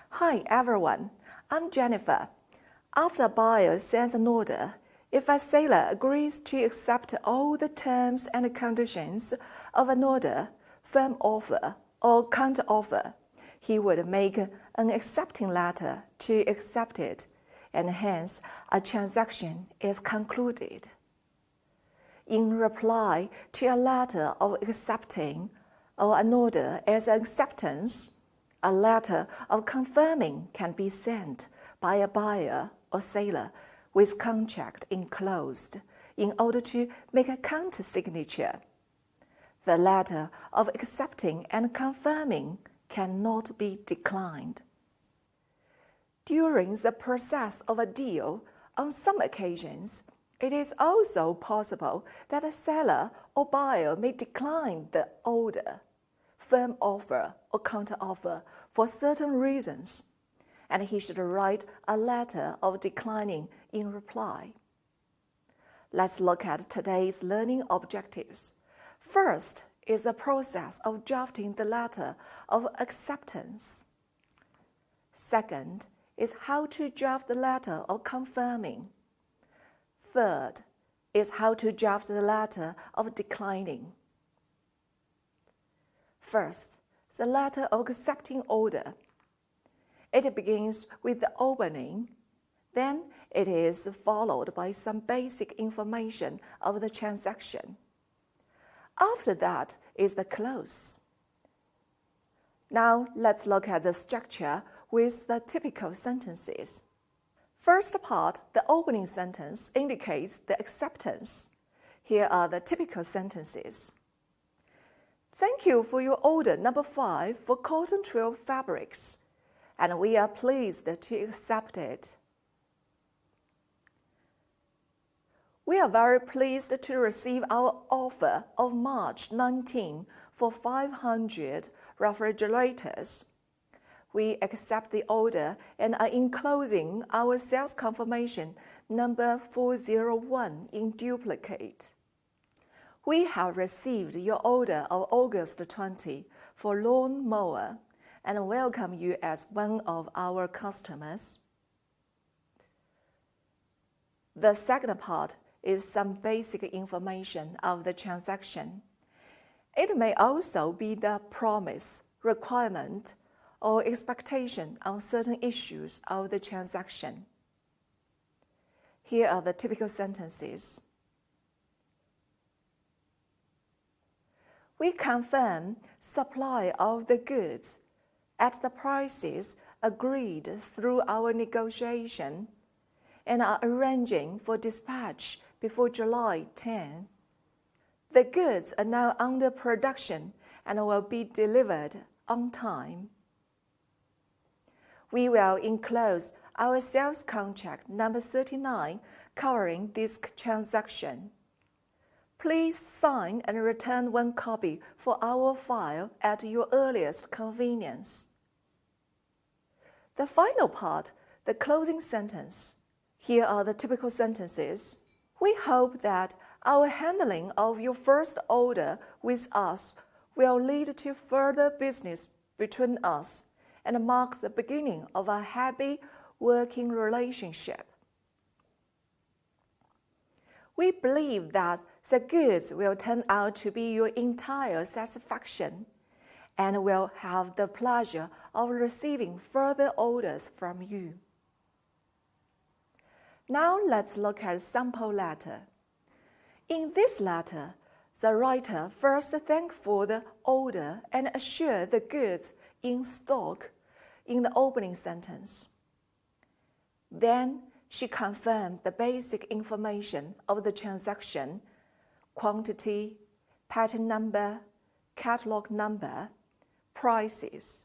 Hi everyone, I'm Jennifer. After a buyer sends an order, if a seller agrees to accept all the terms and conditions of an order, firm offer, or counteroffer, he would make an accepting letter to accept it, and hence a transaction is concluded. In reply to a letter of accepting or an order as acceptance, a letter of confirming can be sent by a buyer or seller with contract enclosed in order to make a counter-signature. The letter of accepting and confirming cannot be declined. During the process of a deal, on some occasions, it is also possible that a seller or buyer may decline the order, firm offer, or counteroffer for certain reasons, and he should write a letter of declining in reply. Let's look at today's learning objectives. First is the process of drafting the letter of acceptance. Second is how to draft the letter of confirming. Third is how to draft the letter of declining. First, the letter of accepting order. It begins with the opening, then it is followed by some basic information of the transaction. After that is the close. Now let's look at the structure with the typical sentences. First part, the opening sentence, indicates the acceptance. Here are the typical sentences. Thank you for your order number 5 for cotton twill fabrics, and we are pleased to accept it. We are very pleased to receive our offer of March 19 for 500 refrigerators. We accept the order and are enclosing our sales confirmation number 401 in duplicate. We have received your order of August 20 for lawn mower and welcome you as one of our customers. The second part is some basic information of the transaction. It may also be the promise, requirement, or expectation on certain issues of the transaction. Here are the typical sentences. We confirm supply of the goods at the prices agreed through our negotiation and are arranging for dispatch before July 10. The goods are now under production and will be delivered on time. We will enclose our sales contract number 39 covering this transaction. Please sign and return one copy for our file at your earliest convenience. The final part, the closing sentence. Here are the typical sentences. We hope that our handling of your first order with us will lead to further business between us and mark the beginning of a happy working relationship. We believe that the goods will turn out to be your entire satisfaction and will have the pleasure of receiving further orders from you. Now let's look at a sample letter. In this letter, the writer first thanks for the order and assures the goods in stock in the opening sentence. Then she confirms the basic information of the transaction, quantity, pattern number, catalog number, prices.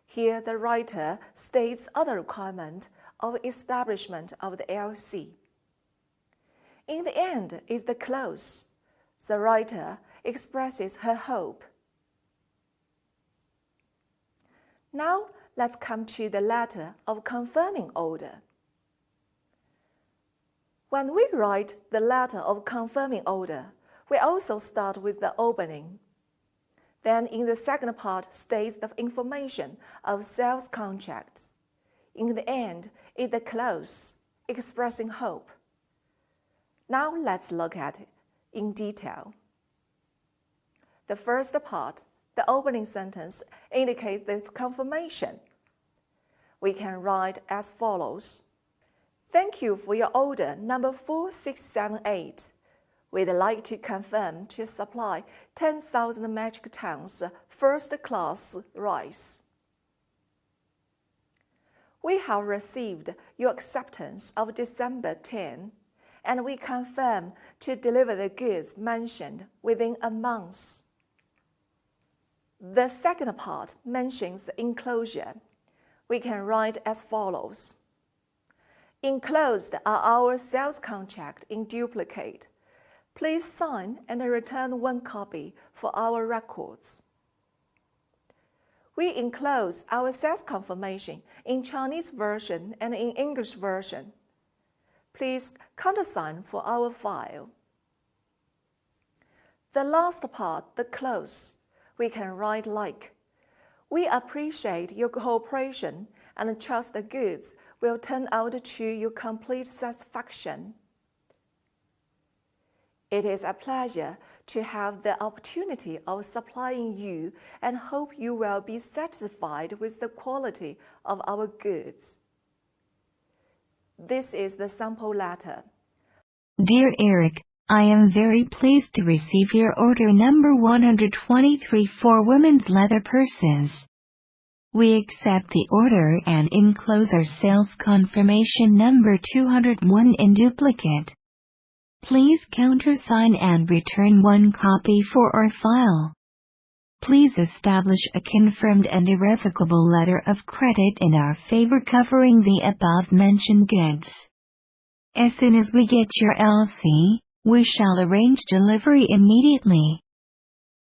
Here the writer states other requirements of establishment of the LC. In the end is the close. The writer expresses her hope. Now let's come to the letter of confirming order. When we write the letter of confirming order, we also start with the opening. Then in the second part states the information of sales contracts. In the end is the close, expressing hope. Now let's look at it in detail. The first part, the opening sentence, indicates the confirmation. We can write as follows. Thank you for your order number 4678. We'd like to confirm to supply 10,000 metric tons first-class rice. We have received your acceptance of December 10, and we confirm to deliver the goods mentioned within a month. The second part mentions the enclosure. We can write as follows. Enclosed are our sales contract in duplicate. Please sign and return one copy for our records. We enclose our sales confirmation in Chinese version and in English version. Please countersign for our file. The last part, the close, we can write like, we appreciate your cooperation and trust the goods will turn out to your complete satisfaction. It is a pleasure to have the opportunity of supplying you and hope you will be satisfied with the quality of our goods. This is the sample letter. Dear Eric, I am very pleased to receive your order number 123 for women's leather purses. We accept the order and enclose our sales confirmation number 201 in duplicate. Please countersign and return one copy for our file. Please establish a confirmed and irrevocable letter of credit in our favor covering the above-mentioned goods. As soon as we get your LC, we shall arrange delivery immediately.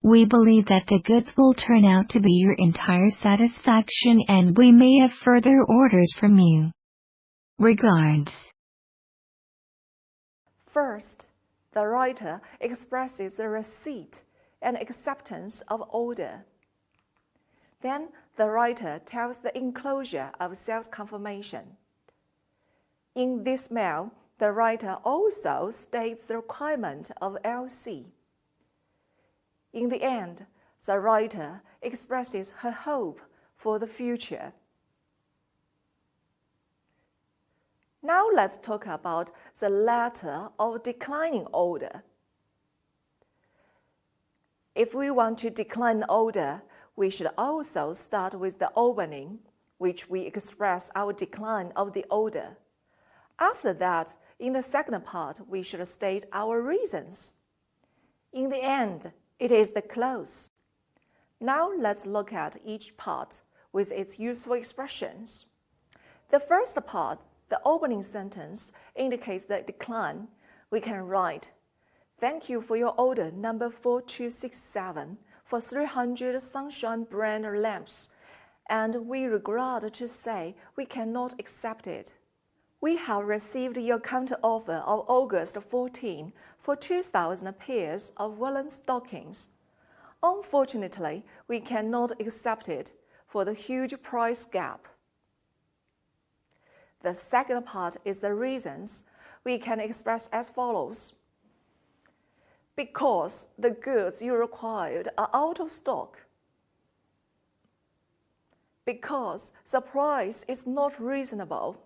We believe that the goods will turn out to be your entire satisfaction and we may have further orders from you. Regards. First, the writer expresses the receipt and acceptance of order. Then, the writer tells the enclosure of sales confirmation. In this mail, the writer also states the requirement of LC. In the end, the writer expresses her hope for the future. Now let's talk about the letter of declining order. If we want to decline the order, we should also start with the opening, which we express our decline of the order. After that, in the second part, we should state our reasons. In the end, it is the close. Now let's look at each part with its useful expressions. The first part, the opening sentence, indicates the decline. We can write, thank you for your order number 4267 for 300 Sunshine brand lamps, and we regret to say we cannot accept it. We have received your counteroffer of August 14 for 2,000 pairs of woolen stockings. Unfortunately, we cannot accept it for the huge price gap. The second part is the reasons. We can express as follows. Because the goods you required are out of stock. Because the price is not reasonable.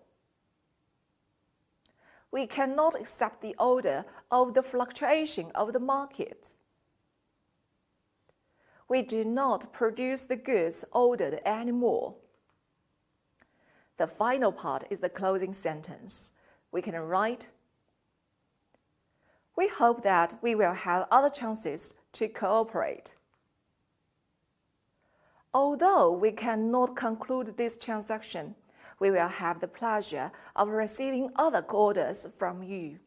We cannot accept the order of the fluctuation of the market. We do not produce the goods ordered anymore. The final part is the closing sentence. We can write, we hope that we will have other chances to cooperate. Although we cannot conclude this transaction, we will have the pleasure of receiving other orders from you.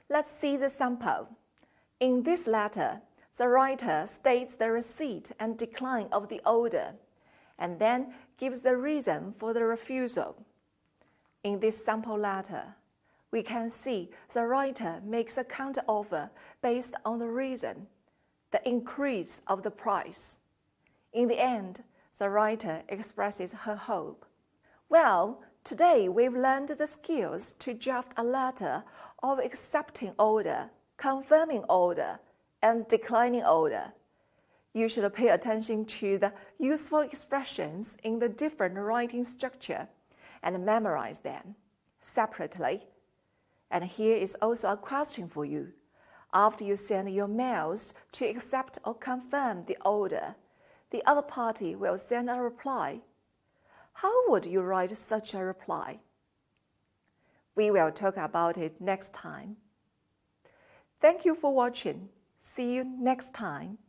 Let's see the sample. In this letter, the writer states the receipt and decline of the order, and then gives the reason for the refusal. In this sample letter, we can see the writer makes a counteroffer based on the reason. the increase of the price. In the end, the writer expresses her hope. Well, today we've learned the skills to draft a letter of accepting order, confirming order, and declining order. You should pay attention to the useful expressions in the different writing structure and memorize them separately. And here is also a question for you. After you send your mails to accept or confirm the order, the other party will send a reply. How would you write such a reply? We will talk about it next time. Thank you for watching. See you next time.